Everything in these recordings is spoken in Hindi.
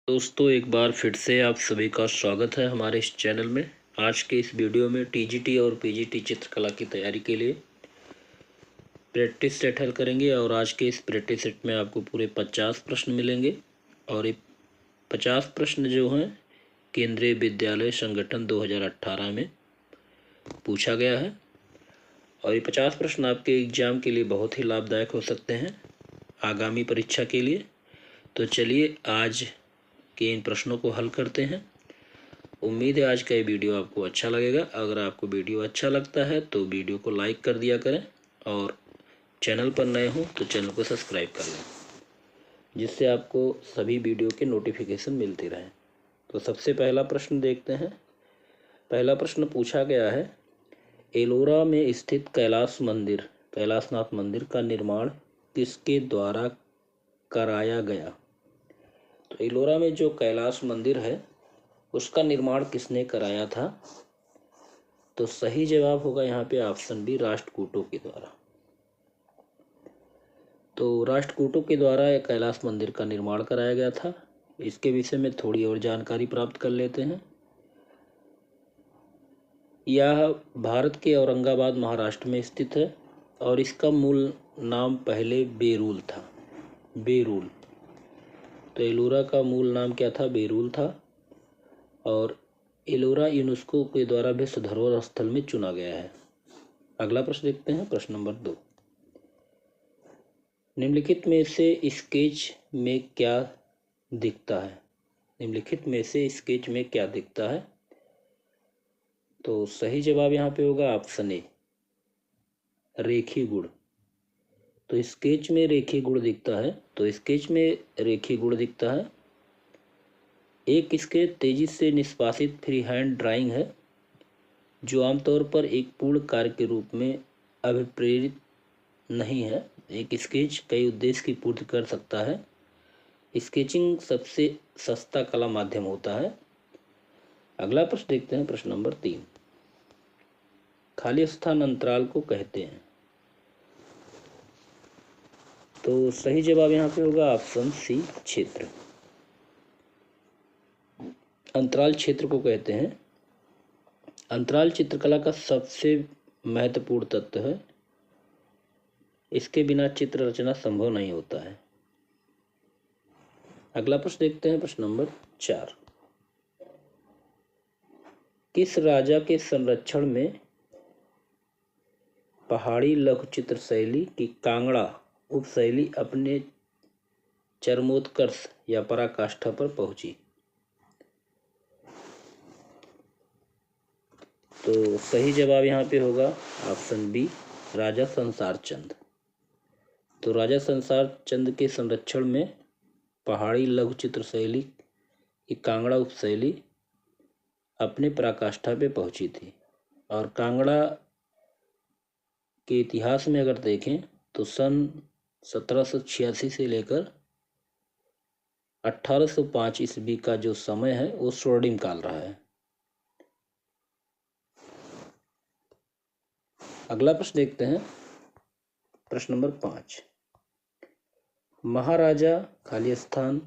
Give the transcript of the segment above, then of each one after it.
दोस्तों, एक बार फिर से आप सभी का स्वागत है हमारे इस चैनल में। आज के इस वीडियो में टीजीटी और पीजीटी चित्रकला की तैयारी के लिए प्रैक्टिस सेट हल करेंगे और आज के इस प्रैक्टिस सेट में आपको पूरे 50 प्रश्न मिलेंगे और ये 50 प्रश्न जो हैं केंद्रीय विद्यालय संगठन 2018 में पूछा गया है और ये 50 प्रश्न आपके एग्ज़ाम के लिए बहुत ही लाभदायक हो सकते हैं आगामी परीक्षा के लिए। तो चलिए आज के इन प्रश्नों को हल करते हैं। उम्मीद है आज का ये वीडियो आपको अच्छा लगेगा। अगर आपको वीडियो अच्छा लगता है तो वीडियो को लाइक कर दिया करें और चैनल पर नए हो तो चैनल को सब्सक्राइब कर लें, जिससे आपको सभी वीडियो के नोटिफिकेशन मिलते रहें। तो सबसे पहला प्रश्न देखते हैं। पहला प्रश्न पूछा गया है, एलोरा में स्थित कैलाशनाथ मंदिर का निर्माण किसके द्वारा कराया गया? तो एलोरा में जो कैलाश मंदिर है उसका निर्माण किसने कराया था? तो सही जवाब होगा यहाँ पे ऑप्शन बी, राष्ट्रकूटों के द्वारा। तो राष्ट्रकूटों के द्वारा कैलाश मंदिर का निर्माण कराया गया था। इसके विषय में थोड़ी और जानकारी प्राप्त कर लेते हैं। यह भारत के औरंगाबाद महाराष्ट्र में स्थित है और इसका मूल नाम पहले बेरूल था। बेरूल। तो एलोरा का मूल नाम क्या था? बेरूल था और एलोरा यूनेस्को के द्वारा विश्व धरोहर स्थल में चुना गया है। अगला प्रश्न देखते हैं, प्रश्न नंबर 2। निम्नलिखित में से स्केच में क्या दिखता है? निम्नलिखित में से स्केच में क्या दिखता है? तो सही जवाब यहाँ पे होगा ऑप्शन ए, रेखी गुण। तो स्केच में रेखी गुण दिखता है। तो स्केच में रेखी गुण दिखता है। एक स्केच तेजी से निष्पादित फ्री हैंड ड्राइंग है जो आमतौर पर एक पूर्ण कार्य के रूप में अभिप्रेरित नहीं है। एक स्केच कई उद्देश्य की पूर्ति कर सकता है। स्केचिंग सबसे सस्ता कला माध्यम होता है। अगला प्रश्न देखते हैं, प्रश्न नंबर 3। खाली स्थान अंतराल को कहते हैं। तो सही जवाब यहाँ पे होगा ऑप्शन सी, क्षेत्र। अंतराल क्षेत्र को कहते हैं। अंतराल चित्रकला का सबसे महत्वपूर्ण तत्व है। इसके बिना चित्र रचना संभव नहीं होता है। अगला प्रश्न देखते हैं, प्रश्न नंबर 4। किस राजा के संरक्षण में पहाड़ी लघु चित्र शैली की कांगड़ा उपशैली अपने चरमोत्कर्ष या पराकाष्ठा पर पहुंची? तो सही जवाब यहाँ पे होगा ऑप्शन बी, राजा संसार चंद। तो राजा संसार चंद के संरक्षण में पहाड़ी लघु चित्र शैली की कांगड़ा उपशैली अपने पराकाष्ठा पे पहुंची थी। और कांगड़ा के इतिहास में अगर देखें तो सन 1786 से लेकर 1805 ईस्वी का जो समय है वो स्वर्णिम काल रहा है। अगला प्रश्न देखते हैं, प्रश्न नंबर 5। महाराजा खाली स्थान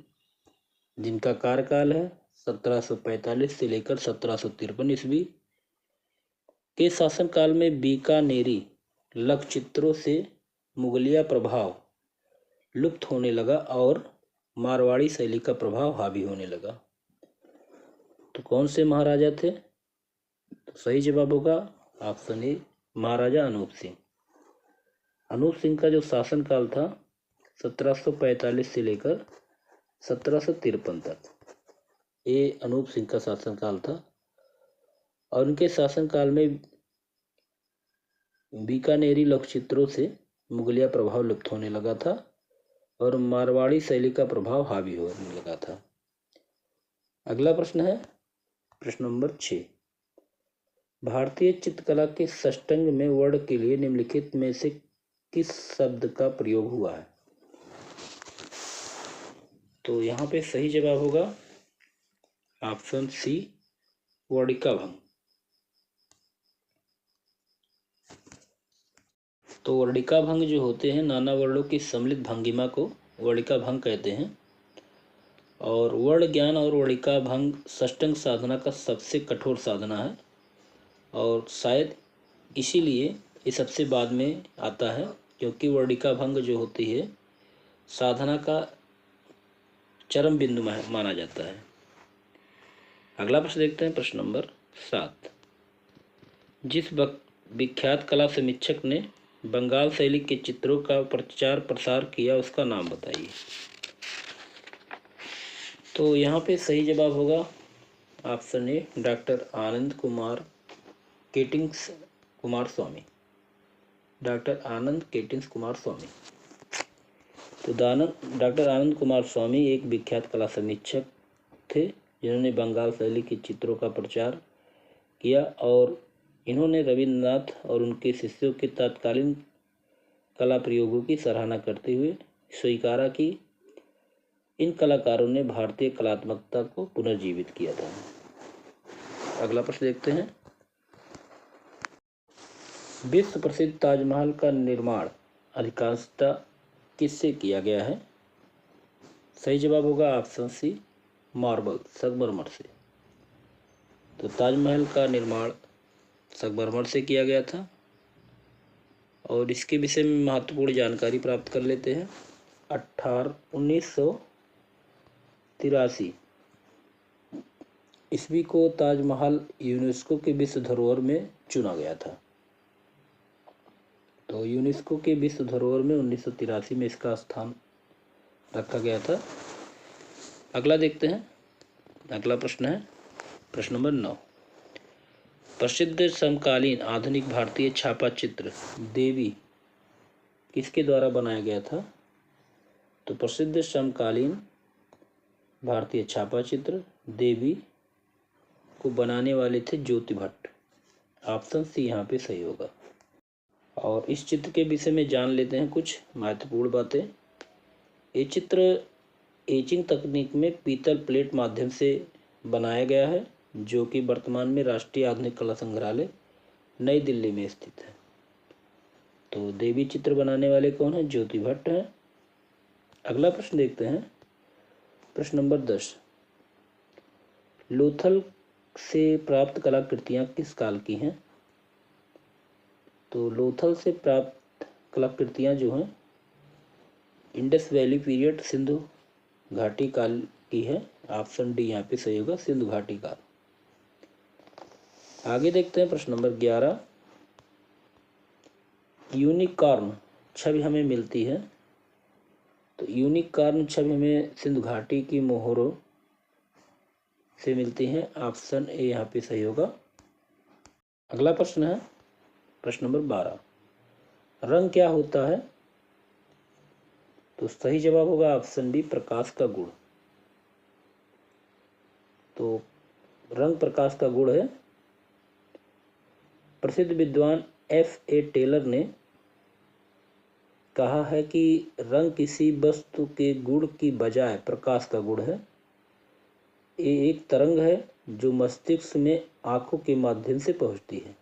जिनका कार्यकाल है 1745 से लेकर 1753 ईस्वी के शासनकाल में बीकानेरी लघु चित्रों से मुगलिया प्रभाव लुप्त होने लगा और मारवाड़ी शैली का प्रभाव हावी होने लगा। तो कौन से महाराजा थे? तो सही जवाब होगा ऑप्शन ए, महाराजा अनूप सिंह। अनूप सिंह का जो शासनकाल था 1745 से लेकर 1753 तक, ये अनूप सिंह का शासनकाल था और उनके शासनकाल में बीकानेरी लघु चित्रों से मुगलिया प्रभाव लुप्त होने लगा था और मारवाड़ी शैली का प्रभाव हावी होने लगा था। अगला प्रश्न है, प्रश्न नंबर 6। भारतीय चित्रकला के षष्ठांग में वर्ण के लिए निम्नलिखित में से किस शब्द का प्रयोग हुआ है? तो यहाँ पे सही जवाब होगा ऑप्शन सी, वर्णिका भंग। तो वर्णिका भंग जो होते हैं, नाना वर्णों की सम्मिलित भंगिमा को वर्णिका भंग कहते हैं। और वर्ण ज्ञान और वणिका भंग षष्टंग साधना का सबसे कठोर साधना है और शायद इसीलिए ये सबसे बाद में आता है, क्योंकि वर्णिका भंग जो होती है साधना का चरम बिंदु माना जाता है। अगला प्रश्न देखते हैं, प्रश्न नंबर 7। जिस विख्यात कला समीक्षक ने बंगाल शैली के चित्रों का प्रचार प्रसार किया उसका नाम बताइए। तो यहाँ पे सही जवाब होगा option A, doctor Anand Kumar Kentish Kumar Swamy. Doctor Anand Kentish Kumar Swamy. तो डॉक्टर आनंद कुमार स्वामी एक विख्यात कला समीक्षक थे जिन्होंने बंगाल शैली के चित्रों का प्रचार किया और इन्होंने रविन्द्रनाथ और उनके शिष्यों के तत्कालीन कला प्रयोगों की सराहना करते हुए स्वीकारा कि इन कलाकारों ने भारतीय कलात्मकता को पुनर्जीवित किया था। अगला प्रश्न देखते हैं, विश्व प्रसिद्ध ताजमहल का निर्माण अधिकांशतः किससे किया गया है? सही जवाब होगा ऑप्शन सी, मार्बल संगमरमर से। तो ताजमहल का निर्माण संगमरमर से किया गया था और इसके विषय में महत्वपूर्ण जानकारी प्राप्त कर लेते हैं। 1983 ईस्वी को ताजमहल यूनेस्को के विश्व धरोहर में चुना गया था। तो यूनेस्को के विश्व धरोहर में 1983 में इसका स्थान रखा गया था। अगला देखते हैं, अगला प्रश्न है प्रश्न नंबर 9। प्रसिद्ध समकालीन आधुनिक भारतीय छापा चित्र देवी किसके द्वारा बनाया गया था? तो प्रसिद्ध समकालीन भारतीय छापा चित्र देवी को बनाने वाले थे ज्योति भट्ट। ऑप्शन सी यहाँ पे सही होगा। और इस चित्र के विषय में जान लेते हैं कुछ महत्वपूर्ण बातें। ये चित्र एचिंग तकनीक में पीतल प्लेट माध्यम से बनाया गया है, जो कि वर्तमान में राष्ट्रीय आधुनिक कला संग्रहालय नई दिल्ली में स्थित है। तो देवी चित्र बनाने वाले कौन है? ज्योति भट्ट हैं। अगला प्रश्न देखते हैं, प्रश्न नंबर 10। लोथल से प्राप्त कलाकृतियाँ किस काल की हैं? तो लोथल से प्राप्त कलाकृतियाँ जो हैं इंडस वैली पीरियड सिंधु घाटी काल की है। ऑप्शन डी यहाँ पे सही होगा, सिंधु घाटी काल। आगे देखते हैं प्रश्न नंबर 11। यूनिकॉर्न छवि हमें मिलती है। तो यूनिकॉर्न छवि हमें सिंधु घाटी की मोहरों से मिलती हैं। ऑप्शन ए यहाँ पे सही होगा। अगला प्रश्न है प्रश्न नंबर 12। रंग क्या होता है? तो सही जवाब होगा ऑप्शन बी, प्रकाश का गुण। तो रंग प्रकाश का गुण है। प्रसिद्ध विद्वान F.A. टेलर ने कहा है कि रंग किसी वस्तु के गुण की बजाय प्रकाश का गुण है। ये एक तरंग है जो मस्तिष्क में आंखों के माध्यम से पहुंचती है।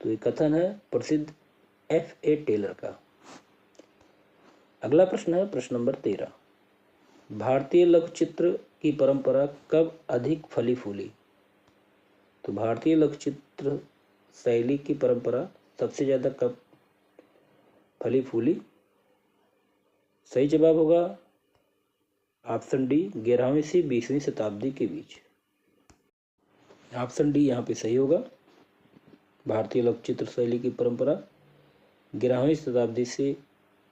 तो ये कथन है प्रसिद्ध F.A. टेलर का। अगला प्रश्न है प्रश्न नंबर 13। भारतीय लघु चित्र की परंपरा कब अधिक फली फूली? तो भारतीय लघु चित्र शैली की परंपरा सबसे ज़्यादा कब फली फूली? सही जवाब होगा ऑप्शन डी, 11वीं से 20वीं शताब्दी के बीच। ऑप्शन डी यहाँ पे सही होगा। भारतीय लघु चित्र शैली की परंपरा 11वीं शताब्दी से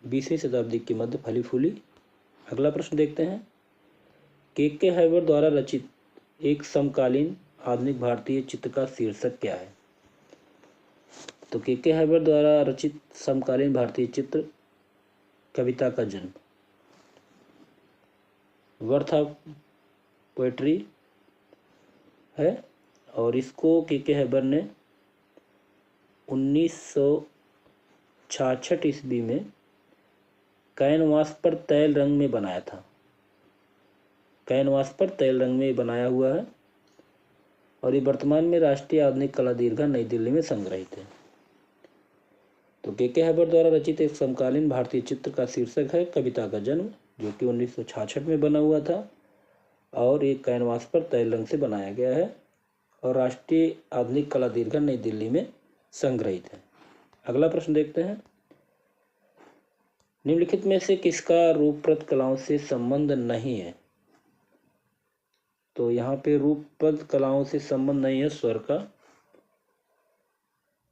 20वीं शताब्दी के मध्य फली फूली। अगला प्रश्न देखते हैं, के हैबर द्वारा रचित एक समकालीन आधुनिक भारतीय चित्र का शीर्षक क्या है? तो के हैबर द्वारा रचित समकालीन भारतीय चित्र कविता का जन्म, वर्थ ऑफ पोएट्री है और इसको के हैबर ने 1966 ईस्वी में कैनवास पर तैल रंग में बनाया था। कैनवास पर तैल रंग में बनाया हुआ है और ये वर्तमान में राष्ट्रीय आधुनिक कला दीर्घा नई दिल्ली में संग्रहित है। तो के हैबर द्वारा रचित एक समकालीन भारतीय चित्र का शीर्षक है कविता का जन्म, जो कि 1966 में बना हुआ था और ये कैनवास पर तैल रंग से बनाया गया है और राष्ट्रीय आधुनिक कला दीर्घा नई दिल्ली में संग्रहित है। अगला प्रश्न देखते हैं, निम्नलिखित में से किसका रूपप्रद कलाओं से संबंध नहीं है? तो यहाँ पे रूपप्रद कलाओं से संबंध नहीं है स्वर का,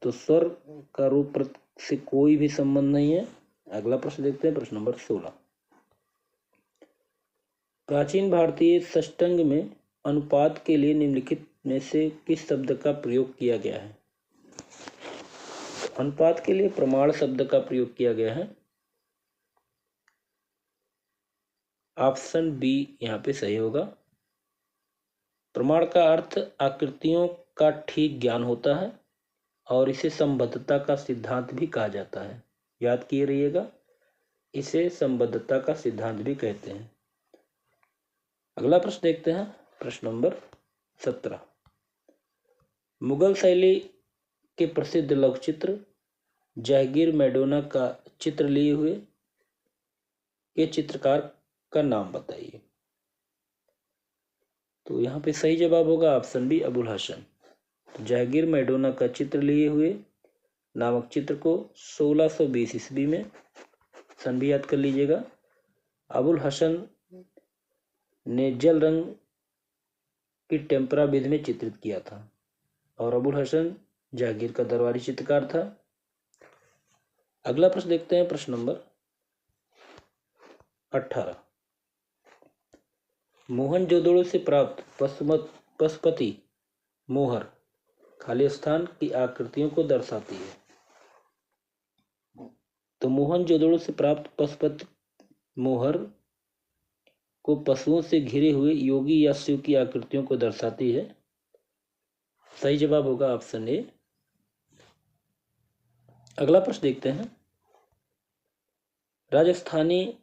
तो स्वर का रूपप्रद से कोई भी संबंध नहीं है। अगला प्रश्न देखते हैं, प्रश्न नंबर 16, प्राचीन भारतीय षष्टांग में अनुपात के लिए निम्नलिखित में से किस शब्द का प्रयोग किया गया है? अनुपात के लिए प्रमाण शब्द का प्रयोग किया गया है। ऑप्शन बी यहाँ पे सही होगा। प्रमाण का अर्थ आकृतियों का ठीक ज्ञान होता है और इसे संबद्धता का सिद्धांत भी कहा जाता है। याद किए रहिएगा, इसे संबद्धता का सिद्धांत भी कहते हैं। अगला प्रश्न देखते हैं, प्रश्न नंबर 17, मुगल शैली के प्रसिद्ध लघु चित्र जहांगीर मैडोना का चित्र लिए हुए ये चित्रकार का नाम बताइए। तो यहाँ पे सही जवाब होगा ऑप्शन बी अबुल हसन। तो जहांगीर मैडोना का चित्र लिए हुए नामक चित्र को 1620 ईस्वी में, सन भी याद कर लीजिएगा, अबुल हसन ने जल रंग की टेम्परा विधि में चित्रित किया था और अबुल हसन जहांगीर का दरबारी चित्रकार था। अगला प्रश्न देखते हैं, प्रश्न नंबर 18, मोहनजोदड़ो से प्राप्त पशुपति मोहर खाली स्थान की आकृतियों को दर्शाती है। तो मोहनजोदड़ो से प्राप्त पशुपति मोहर को पशुओं से घिरे हुए योगी या शिव की आकृतियों को दर्शाती है। सही जवाब होगा ऑप्शन ए। अगला प्रश्न देखते हैं, राजस्थानी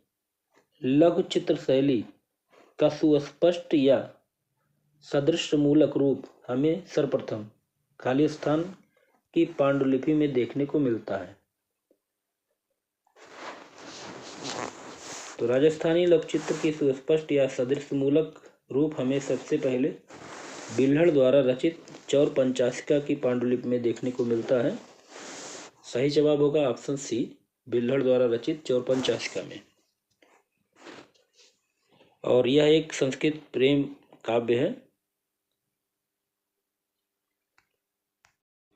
लघु चित्र शैली का सुस्पष्ट या सदृश मूलक रूप हमें सर्वप्रथम खाली स्थान की पांडुलिपि में देखने को मिलता है। तो राजस्थानी लघु चित्र की सुस्पष्ट या सदृश मूलक रूप हमें सबसे पहले बिल्हड़ द्वारा रचित चौर पंचाशिका की पांडुलिपि में देखने को मिलता है। सही जवाब होगा ऑप्शन सी, बिल्हड़ द्वारा रचित चौर पंचाशिका में। और यह एक संस्कृत प्रेम काव्य है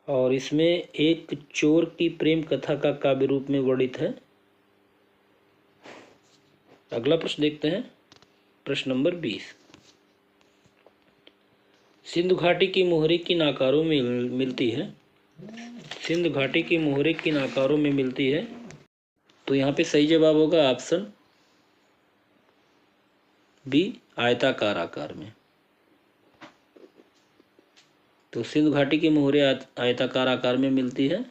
और इसमें एक चोर की प्रेम कथा का काव्य रूप में वर्णित है। अगला प्रश्न देखते हैं, प्रश्न नंबर 20, सिंधु घाटी की मोहरे किन आकारों में मिलती है? सिंधु घाटी की मोहरे किन आकारों में मिलती है? तो यहाँ पे सही जवाब होगा ऑप्शन बी, आयताकार आकार में। तो सिंधु घाटी की मोहरे आयताकार आकार में मिलती है।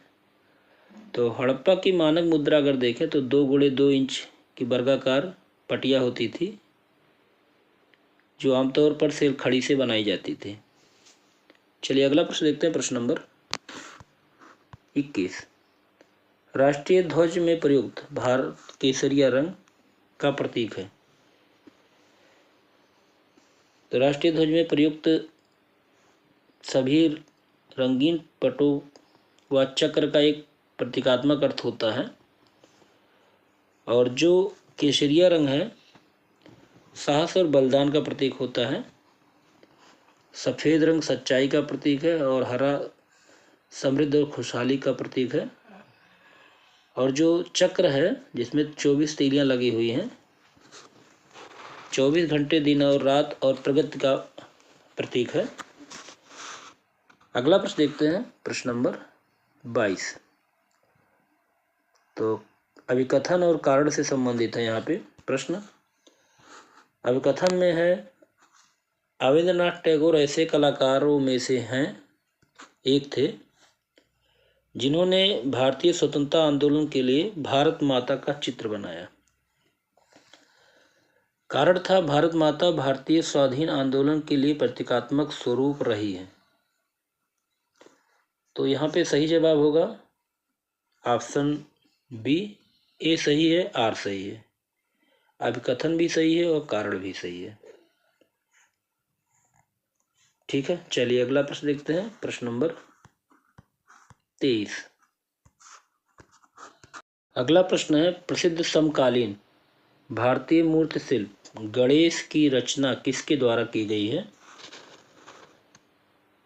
तो हड़प्पा की मानक मुद्रा अगर देखें तो 2x2 इंच की वर्गाकार पटिया होती थी जो आमतौर पर सिर खड़ी से बनाई जाती थी। चलिए अगला प्रश्न देखते हैं, प्रश्न नंबर 21, राष्ट्रीय ध्वज में प्रयुक्त भारत केसरिया रंग का प्रतीक है। तो राष्ट्रीय ध्वज में प्रयुक्त सभी रंगीन पटों व चक्र का एक प्रतीकात्मक अर्थ होता है और जो केसरिया रंग है साहस और बलिदान का प्रतीक होता है। सफ़ेद रंग सच्चाई का प्रतीक है और हरा समृद्धि और खुशहाली का प्रतीक है। और जो चक्र है जिसमें 24 तीलियां लगी हुई हैं, 24 घंटे दिन और रात और प्रगति का प्रतीक है। अगला प्रश्न देखते हैं, प्रश्न नंबर 22, तो अभिकथन और कारण से संबंधित है यहाँ पे प्रश्न। अभिकथन में है, अवेंद्रनाथ टैगोर ऐसे कलाकारों में से हैं एक थे जिन्होंने भारतीय स्वतंत्रता आंदोलन के लिए भारत माता का चित्र बनाया। कारण था, भारत माता भारतीय स्वाधीन आंदोलन के लिए प्रतीकात्मक स्वरूप रही है। तो यहाँ पे सही जवाब होगा ऑप्शन बी, ए सही है, आर सही है। अभिकथन भी सही है और कारण भी सही है। ठीक है, चलिए अगला प्रश्न देखते हैं। प्रश्न नंबर 23। अगला प्रश्न है, प्रसिद्ध समकालीन भारतीय मूर्ति शिल्प गणेश की रचना किसके द्वारा की गई है?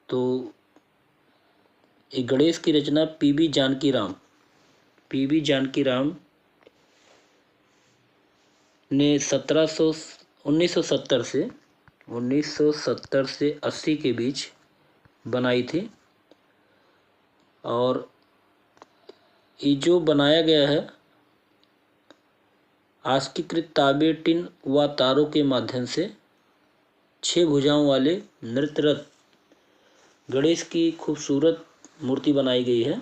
तो गणेश की रचना पीबी जानकीराम ने 1970 से 80 के बीच बनाई थी। और ये जो बनाया गया है आस्कीकृत तांबे, टिन व तारों के माध्यम से 6 भुजाओं वाले नृत्यरत गणेश की खूबसूरत मूर्ति बनाई गई है।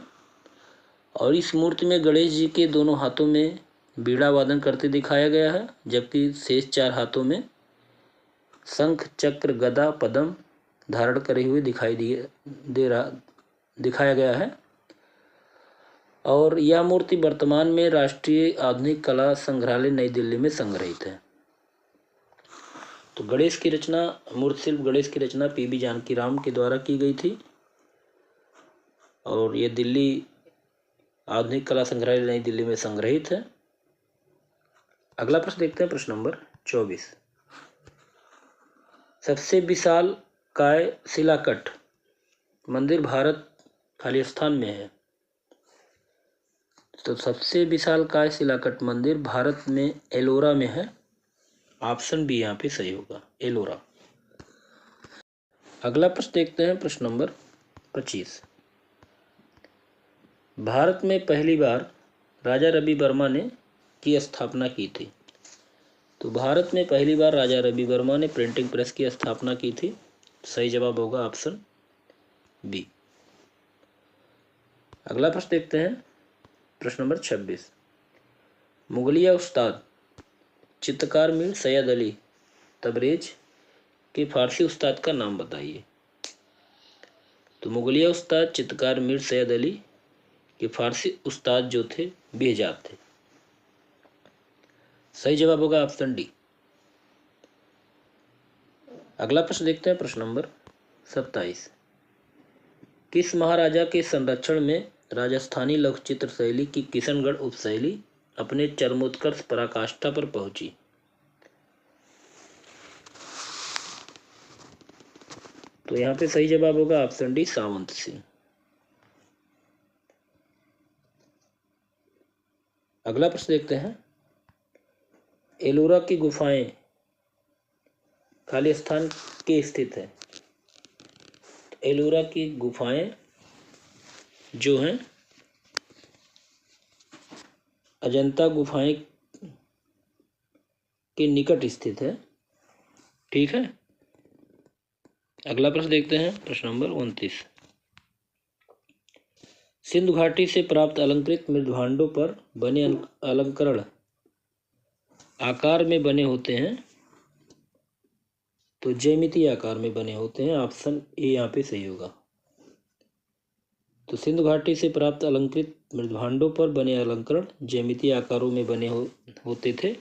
और इस मूर्ति में गणेश जी के दोनों हाथों में बीड़ा वादन करते दिखाया गया है, जबकि शेष 4 हाथों में शंख, चक्र, गदा, पद्म धारण करे हुए दिखाया गया है। और यह मूर्ति वर्तमान में राष्ट्रीय आधुनिक कला संग्रहालय नई दिल्ली में संग्रहित है। तो गणेश की रचना, मूर्ति शिल्प गणेश की रचना पीबी जानकीराम के द्वारा की गई थी और ये दिल्ली आधुनिक कला संग्रहालय नई दिल्ली में संग्रहित है। अगला प्रश्न देखते हैं। प्रश्न नंबर 24। सबसे विशाल काय शिलाकट मंदिर भारत खालिस्तान में है। तो सबसे विशाल काय शिलाकट मंदिर भारत में एलोरा में है। ऑप्शन बी यहाँ पे सही होगा, एलोरा। अगला प्रश्न देखते हैं। प्रश्न नंबर 25। भारत में पहली बार राजा रवि वर्मा ने की स्थापना की थी। तो भारत में पहली बार राजा रवि वर्मा ने प्रिंटिंग प्रेस की स्थापना की थी। सही जवाब होगा ऑप्शन बी। अगला प्रश्न देखते हैं। प्रश्न नंबर 26। मुगलिया उस्ताद चित्रकार मीर सैयद अली तबरेज के फारसी उस्ताद का नाम बताइए। तो मुगलिया उस्ताद चित्रकार मीर सैयद अली के फारसी उस्ताद जो थे बेहजाद थे। सही जवाब होगा ऑप्शन डी। अगला प्रश्न देखते हैं। प्रश्न नंबर 27। किस महाराजा के संरक्षण में राजस्थानी लघु चित्र शैली की किशनगढ़ उपशैली अपने चरमोत्कर्ष पराकाष्ठा पर पहुंची? तो यहाँ पे सही जवाब होगा ऑप्शन डी, सावंत सिंह। अगला प्रश्न देखते हैं। एलोरा की गुफाएं खालिस्तान के स्थित है। एलोरा की गुफाएं जो हैं अजंता गुफाएं के निकट स्थित है। ठीक है। अगला प्रश्न देखते हैं। प्रश्न नंबर 29। सिंधु घाटी से प्राप्त अलंकृत मृदभांडों पर बने अलंकरण आकार में बने होते हैं। तो ज्यामितीय आकार में बने होते हैं। ऑप्शन ए यहाँ पे सही होगा। तो सिंधु घाटी से प्राप्त अलंकृत मृदभांडों पर बने अलंकरण ज्यामितीय आकारों में बने होते थे।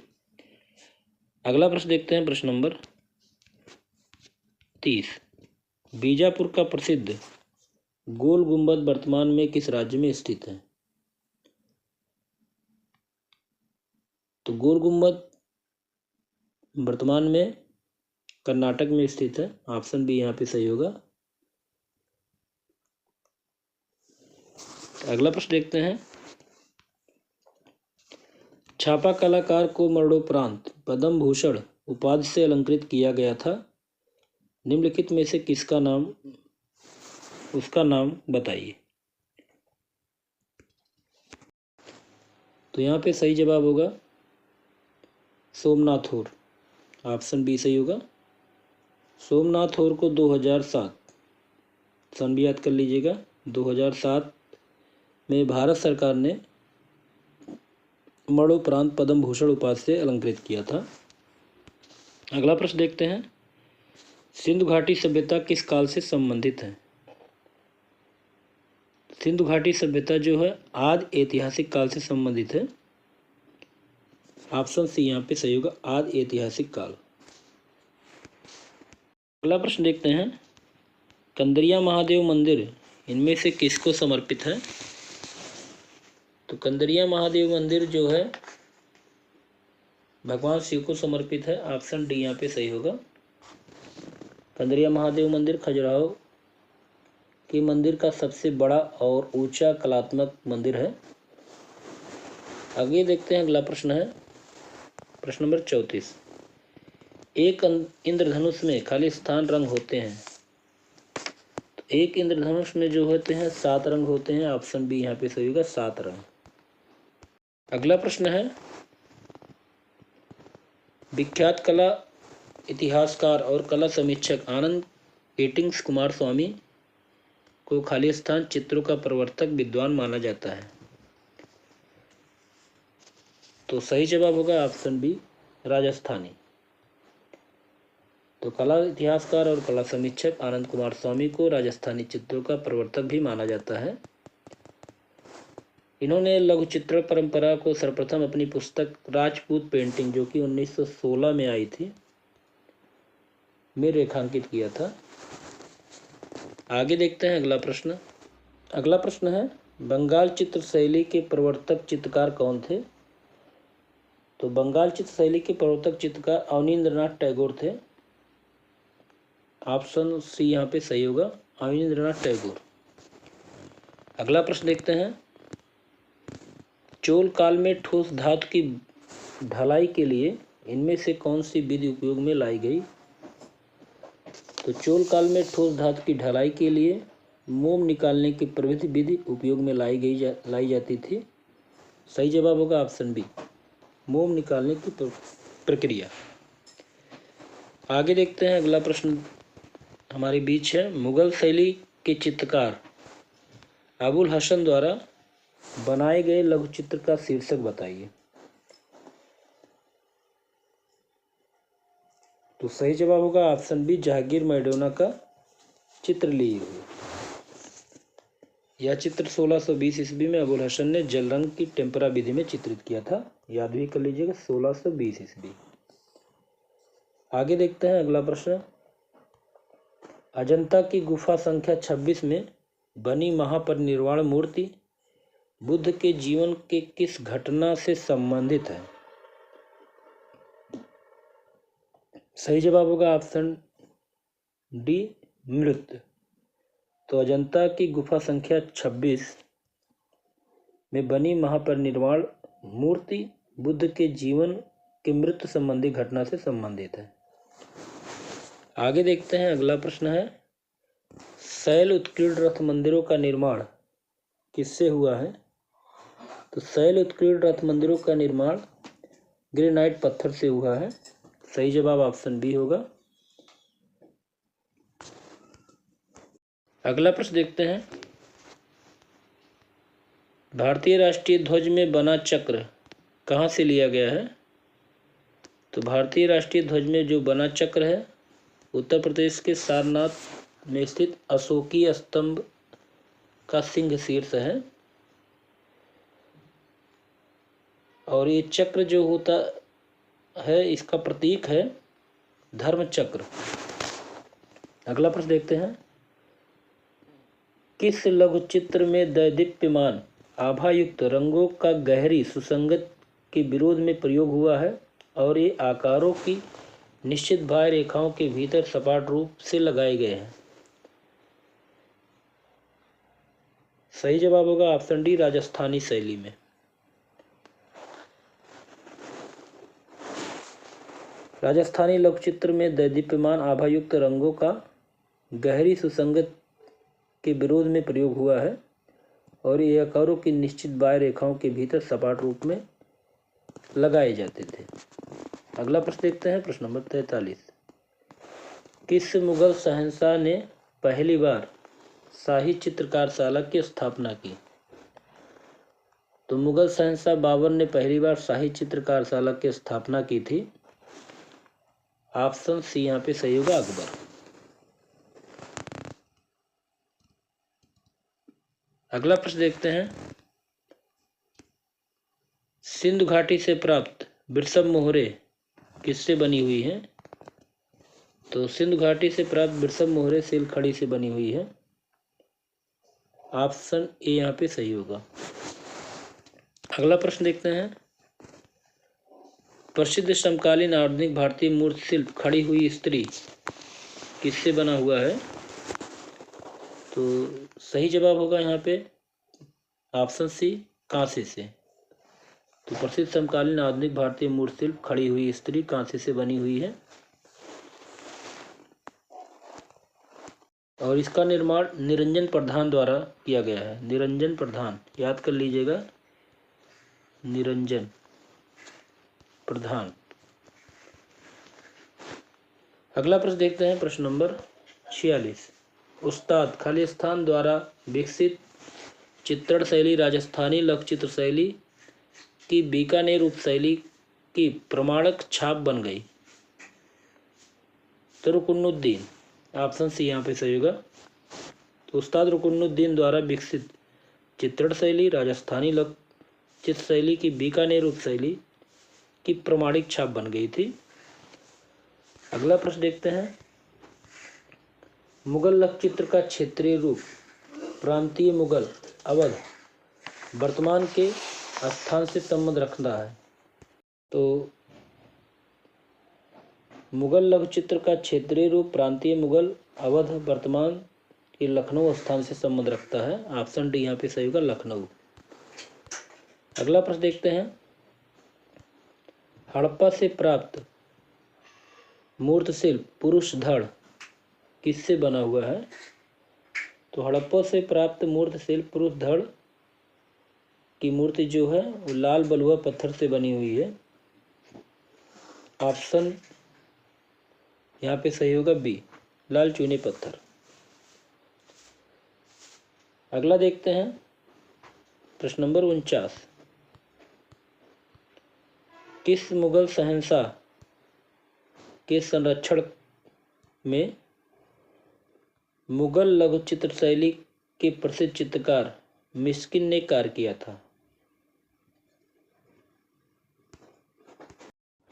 अगला प्रश्न देखते हैं। प्रश्न नंबर 30। बीजापुर का प्रसिद्ध गोल गुंबद वर्तमान में किस राज्य में स्थित है? तो गोल गुंबद वर्तमान में कर्नाटक में स्थित है। ऑप्शन बी यहाँ पे सही होगा। अगला प्रश्न देखते हैं। छापा कलाकार को मरणोपरांत पद्म भूषण उपाधि से अलंकृत किया गया था। निम्नलिखित में से किसका नाम, उसका नाम बताइए। तो यहाँ पे सही जवाब होगा सोमनाथ होर। ऑप्शन बी सही होगा। सोमनाथ होर को 2007 सन भी याद कर लीजिएगा। 2007 में भारत सरकार ने मरणोपरांत पद्म भूषण उपाधि से अलंकृत किया था। अगला प्रश्न देखते हैं। सिंधु घाटी सभ्यता किस काल से संबंधित है? सिंधु घाटी सभ्यता जो है आदि ऐतिहासिक काल से संबंधित है। ऑप्शन सी यहाँ पे सही होगा, आदि ऐतिहासिक काल। अगला प्रश्न देखते हैं। कंदरिया महादेव मंदिर इनमें से किसको समर्पित है? तो कंदरिया महादेव मंदिर जो है भगवान शिव को समर्पित है। ऑप्शन डी यहाँ पे सही होगा। कंदरिया महादेव मंदिर खजुराहो के मंदिर का सबसे बड़ा और ऊंचा कलात्मक मंदिर है। आगे देखते हैं, अगला प्रश्न है प्रश्न नंबर 34। एक इंद्रधनुष में खाली स्थान रंग होते हैं। तो एक इंद्रधनुष में जो होते हैं 7 रंग होते हैं। ऑप्शन बी यहाँ पे सही होगा, 7 रंग। अगला प्रश्न है, विख्यात कला इतिहासकार और कला समीक्षक आनंद एटिंग्स कुमार स्वामी को खाली स्थान चित्रों का प्रवर्तक विद्वान माना जाता है। तो सही जवाब होगा ऑप्शन बी, राजस्थानी। तो कला इतिहासकार और कला समीक्षक आनंद कुमार स्वामी को राजस्थानी चित्रों का प्रवर्तक भी माना जाता है। इन्होंने लघु चित्र परंपरा को सर्वप्रथम अपनी पुस्तक राजपूत पेंटिंग, जो कि 1916 में आई थी, में रेखांकित किया था। आगे देखते हैं अगला प्रश्न। अगला प्रश्न है, बंगाल चित्र शैली के प्रवर्तक चित्रकार कौन थे? तो बंगाल चित्र शैली के प्रवर्तक चित्रकार अवनींद्रनाथ टैगोर थे। ऑप्शन सी यहाँ पे सही होगा, अवनींद्रनाथ टैगोर। अगला प्रश्न देखते हैं, चोल काल में ठोस धातु की ढलाई के लिए इनमें से कौन सी विधि उपयोग में लाई गई? तो चोल काल में ठोस धातु की ढलाई के लिए मोम निकालने की प्रवृत्ति विधि उपयोग में लाई जाती थी। सही जवाब होगा ऑप्शन बी, मोम निकालने की प्रक्रिया। आगे देखते हैं, अगला प्रश्न हमारे बीच है, मुगल शैली के चित्रकार अबुल हसन द्वारा बनाए गए लघु चित्र का शीर्षक बताइए। तो सही जवाब होगा ऑप्शन बी, जहांगीर मैडोना का चित्र लिए हुए। यह चित्र 1620 ईस्वी में अबुल हसन ने जल रंग की टेम्परा विधि में चित्रित किया था। याद भी कर लीजिएगा, 1620 ईस्वी। आगे देखते हैं अगला प्रश्न, अजंता की गुफा संख्या 26 में बनी महापरिनिर्वाण मूर्ति बुद्ध के जीवन के किस घटना से संबंधित है? सही जवाब होगा ऑप्शन डी, मृत्यु। तो अजंता की गुफा संख्या 26 में बनी महापरिनिर्वाण मूर्ति बुद्ध के जीवन के मृत्यु संबंधी घटना से संबंधित है। आगे देखते हैं, अगला प्रश्न है, शैल उत्कीर्ण रथ मंदिरों का निर्माण किससे हुआ है? तो शैल उत्कीर्ण रथ मंदिरों का निर्माण ग्रेनाइट पत्थर से हुआ है। सही जवाब ऑप्शन बी होगा। अगला प्रश्न देखते हैं, भारतीय राष्ट्रीय ध्वज में बना चक्र कहाँ से लिया गया है? तो भारतीय राष्ट्रीय ध्वज में जो बना चक्र है उत्तर प्रदेश के सारनाथ में स्थित अशोकीय स्तंभ का सिंह शीर्ष है। और ये चक्र जो होता है इसका प्रतीक है धर्म चक्र। अगला प्रश्न देखते हैं, किस लघु चित्र में दैदीप्यमान आभायुक्त रंगों का गहरी सुसंगत के विरोध में प्रयोग हुआ है और ये आकारों की निश्चित बाह्य रेखाओं के भीतर सपाट रूप से लगाए गए हैं? सही जवाब होगा ऑप्शन डी, राजस्थानी शैली में। राजस्थानी लघु चित्र में दैदीप्यमान आभायुक्त रंगों का गहरी सुसंगत के विरोध में प्रयोग हुआ है और ये आकारों की निश्चित बाह्य रेखाओं के भीतर सपाट रूप में लगाए जाते थे। अगला प्रश्न देखते हैं, प्रश्न नंबर 43। किस मुगल शहंशाह ने पहली बार शाही चित्रकारशाला की स्थापना की? तो मुगल शहंशाह बाबर ने पहली बार शाही चित्रकारशाला की स्थापना की थी। ऑप्शन सी यहाँ पे सही होगा, अकबर। अगला प्रश्न देखते हैं, सिंधु घाटी से प्राप्त वृषभ मोहरे किससे बनी हुई हैं? तो सिंधु घाटी से प्राप्त बिरसम मोहरे सील खड़ी से बनी हुई है। ऑप्शन ए यहाँ पे सही होगा। अगला प्रश्न देखते हैं। प्रसिद्ध समकालीन आधुनिक भारतीय मूर्ति शिल्प खड़ी हुई स्त्री किससे बना हुआ है? तो सही जवाब होगा यहाँ पे ऑप्शन सी, कांसे से। तो प्रसिद्ध समकालीन आधुनिक भारतीय मूर्ति शिल्प खड़ी हुई स्त्री कांसे से बनी हुई है और इसका निर्माण निरंजन प्रधान द्वारा किया गया है। निरंजन प्रधान, याद कर लीजिएगा, निरंजन प्रधान। अगला प्रश्न देखते हैं, प्रश्न नंबर 46। उस्ताद खालिस्तान द्वारा विकसित चित्रण शैली राजस्थानी लघु चित्र शैली की बीकानेर उपशैली की प्रमाणक छाप बन गई। तो रुकनुद्दीन, ऑप्शन सी यहाँ पे सही होगा। तो उस्ताद रुकनुद्दीन द्वारा विकसित चित्रण शैली राजस्थानी लघु चित्र शैली की बीकानेर उपशैली की प्रमाणिक छाप बन गई थी। अगला प्रश्न देखते हैं। मुगल लघु चित्र का क्षेत्रीय रूप प्रांतीय मुगल अवध वर्तमान के स्थान से संबंध रखता है। तो मुगल लघु चित्र का क्षेत्रीय रूप प्रांतीय मुगल अवध वर्तमान के लखनऊ स्थान से संबंध रखता है। ऑप्शन डी यहाँ पे सही होगा, लखनऊ। अगला प्रश्न देखते हैं। हड़प्पा से प्राप्त मूर्ति शिल्प पुरुष धड़ किससे बना हुआ है? तो हड़प्पा से प्राप्त मूर्ति शिल्प पुरुष धड़ की मूर्ति जो है वो लाल बलुआ पत्थर से बनी हुई है। ऑप्शन यहाँ पे सही होगा बी, लाल चूने पत्थर। अगला देखते हैं, प्रश्न नंबर 49। किस मुगल शहंशाह के संरक्षण में मुगल लघु चित्र शैली के प्रसिद्ध चित्रकार मिस्किन ने कार्य किया था?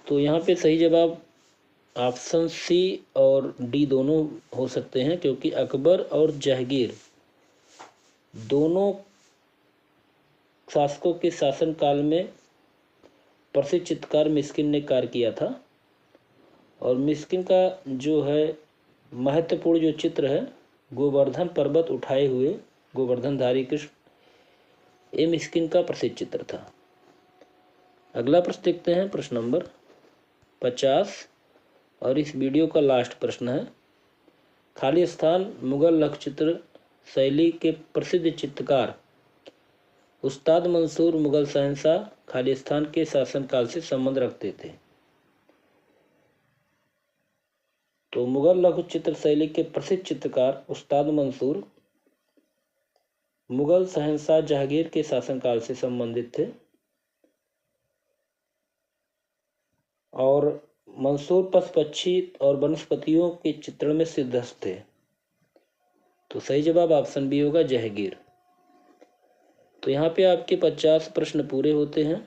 तो यहाँ पे सही जवाब ऑप्शन सी और डी दोनों हो सकते हैं, क्योंकि अकबर और जहांगीर दोनों शासकों के शासनकाल में प्रसिद्ध चित्रकार मिस्किन ने कार्य किया था। और मिस्किन का जो है महत्वपूर्ण जो चित्र है गोवर्धन पर्वत उठाए हुए गोवर्धनधारी कृष्ण, ये मिस्किन का प्रसिद्ध चित्र था। अगला प्रश्न देखते हैं, प्रश्न नंबर 50 और इस वीडियो का लास्ट प्रश्न है। खालिस्तान मुगल लघु चित्र शैली के प्रसिद्ध चित्रकार उस्ताद मंसूर मुगल शहंशाह खालिस्तान के शासनकाल से संबंध रखते थे। तो मुगल लघु चित्र शैली के प्रसिद्ध चित्रकार उस्ताद मंसूर मुगल शहंशाह जहांगीर के शासनकाल से संबंधित थे और मंसूर पशु पक्षी और वनस्पतियों के चित्रण में सिद्धहस्त थे। तो सही जवाब ऑप्शन बी होगा, जहांगीर। तो यहाँ पे आपके 50 प्रश्न पूरे होते हैं।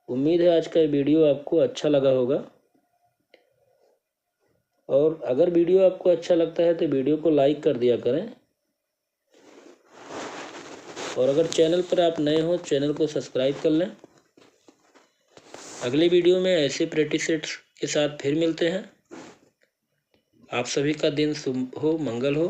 उम्मीद है आज का वीडियो आपको अच्छा लगा होगा और अगर वीडियो आपको अच्छा लगता है तो वीडियो को लाइक कर दिया करें और अगर चैनल पर आप नए हो चैनल को सब्सक्राइब कर लें। अगले वीडियो में ऐसे प्रैक्टिस सेट्स के साथ फिर मिलते हैं। आप सभी का दिन शुभ हो, मंगल हो।